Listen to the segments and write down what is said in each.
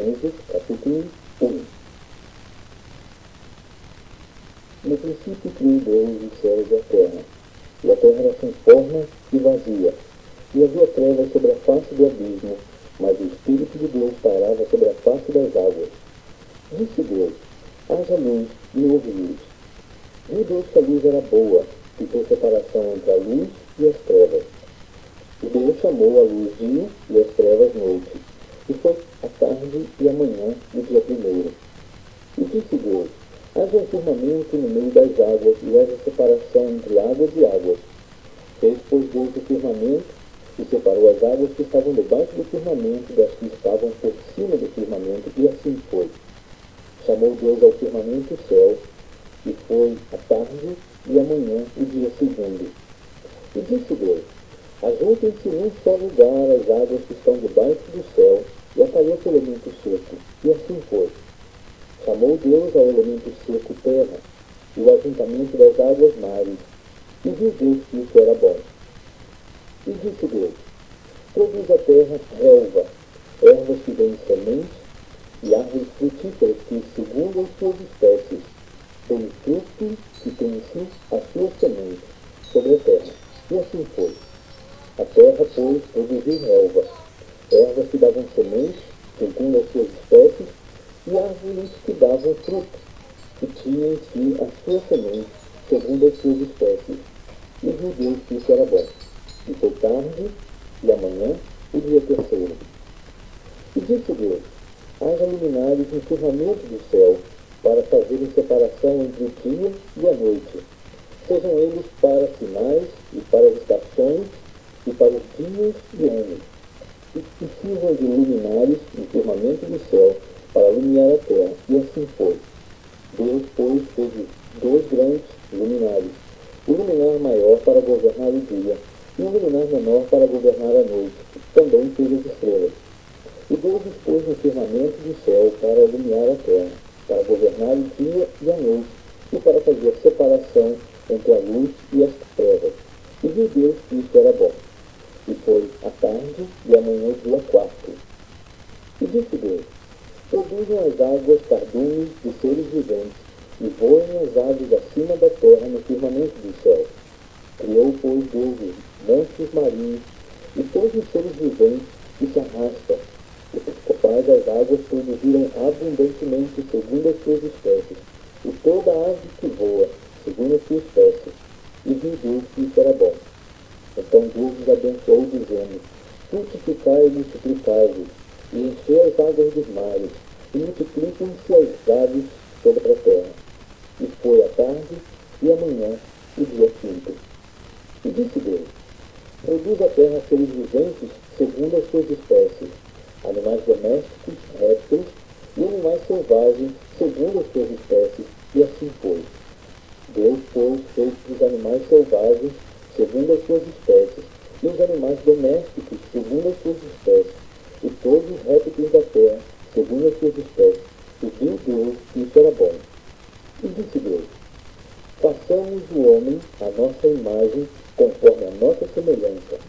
Gênesis, capítulo 1. No princípio criou Deus os céus e a terra era sem forma e vazia, e havia trevas sobre a face do abismo, mas o Espírito de Deus pairava sobre a face das águas. Disse Deus: haja luz, e houve luz. Viu Deus que a luz era boa, e fez separação entre a luz e as trevas. E Deus chamou a luz dia e as trevas noite. E foi a tarde e a manhã do dia primeiro. E disse Deus: haja um firmamento no meio das águas, e haja separação entre águas e águas. Fez, pois, Deus o firmamento, e separou as águas que estavam debaixo do firmamento das que estavam por cima do firmamento, e assim foi. Chamou Deus ao firmamento o céu, e foi a tarde e a manhã o dia segundo. E disse Deus: ajuntem-se num só lugar as águas que estão debaixo do céu, e apareça o elemento seco. E assim foi. Chamou Deus ao elemento seco terra, e o ajuntamento das águas mares. E viu Deus que isso era bom. E disse Deus: produz a terra relva, ervas que deem semente, e árvores frutíferas que, segundo as suas espécies, deem fruto que tem em si a sua semente sobre a terra. E assim foi. A terra, pois, produziu relva, ervas que davam semente, segundo as suas espécies, e árvores que davam fruto, que tinham em si a sua semente, segundo as suas espécies. E viu Deus que isso era bom. E foi tarde, e amanhã, o dia terceiro. E disse Deus: haja luminares no firmamento do céu, para fazerem separação entre o dia e a noite. Sejam eles para sinais, e para as estações, e para os dias e anos. E sirvam de luminares no firmamento do céu, para iluminar a terra. E assim foi. Deus, pois, fez 2 grandes luminares, o luminar maior para governar o dia, e o luminar menor para governar a noite. Também fez as estrelas. E Deus os pôs no firmamento do céu para iluminar a terra, para governar o dia e a noite, e para fazer separação entre a luz e as trevas. E viu Deus que isso era bom. E foi a tarde e amanhã o dia quarto. E disse Deus: produzam as águas cardumes de seres viventes, e voem as aves acima da terra no firmamento do céu. Criou, pois, Deus os monstros marinhos, e todos os seres viventes que se arrastam, e faz as águas produzirem abundantemente segundo as suas espécies, e toda ave que voa, segundo a sua espécie. E viu Deus que isso era bom. Então Deus os abençoou, dizendo: frutificai e multiplicai-vos, e enchei as águas dos mares, e multipliquem-se as aves sobre a terra. E foi a tarde e amanhã o dia quinto. E disse Deus: produz a terra seres viventes segundo as suas espécies, animais domésticos, répteis, e animais selvagens segundo as suas espécies. E assim foi. Deus, pois, fez os animais selvagens segundo as suas espécies, e os animais domésticos segundo as suas espécies, e todos os répteis da terra segundo as suas espécies. E viu Deus que isso era bom. E disse Deus: façamos o homem à nossa imagem, conforme a nossa semelhança.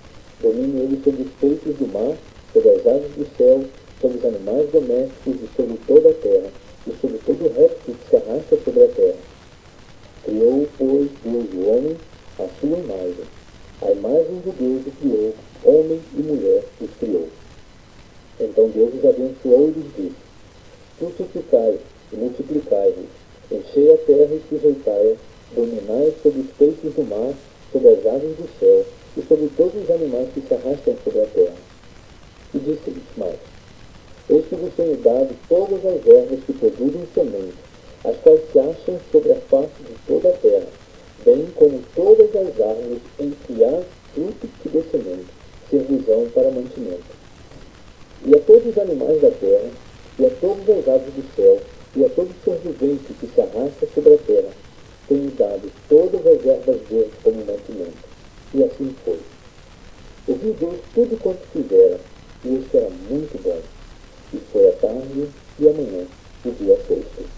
Domine ele sobre os peixes do mar, sobre as aves do céu, sobre os animais domésticos e sobre toda a terra, e sobre todo réptil que se arrasta sobre a terra. Criou, pois, Deus o homem à sua imagem. A imagem de Deus o criou, homem e mulher os criou. Então Deus os abençoou e lhes disse: frutificai e multiplicai-vos, enchei a terra e sujeitai-a, dominai sobre os peixes do mar, sobre as aves do céu, e sobre todos os animais que se arrastam sobre a terra. E disse-lhes mais: eis que vos tenho dado todas as ervas que produzem semente, as quais se acham sobre a face de toda a terra, bem como todas as árvores em que há fruto que dê semente, servirão para mantimento. E a todos os animais da terra, e a todas as aves do céu, e a todo ser vivente que se arrasta sobre a terra, tenho dado todas as ervas verdes como mantimento. E assim foi. E viu Deus tudo quanto fizera, e isso era muito bom. E foi a tarde e amanhã o dia sexto.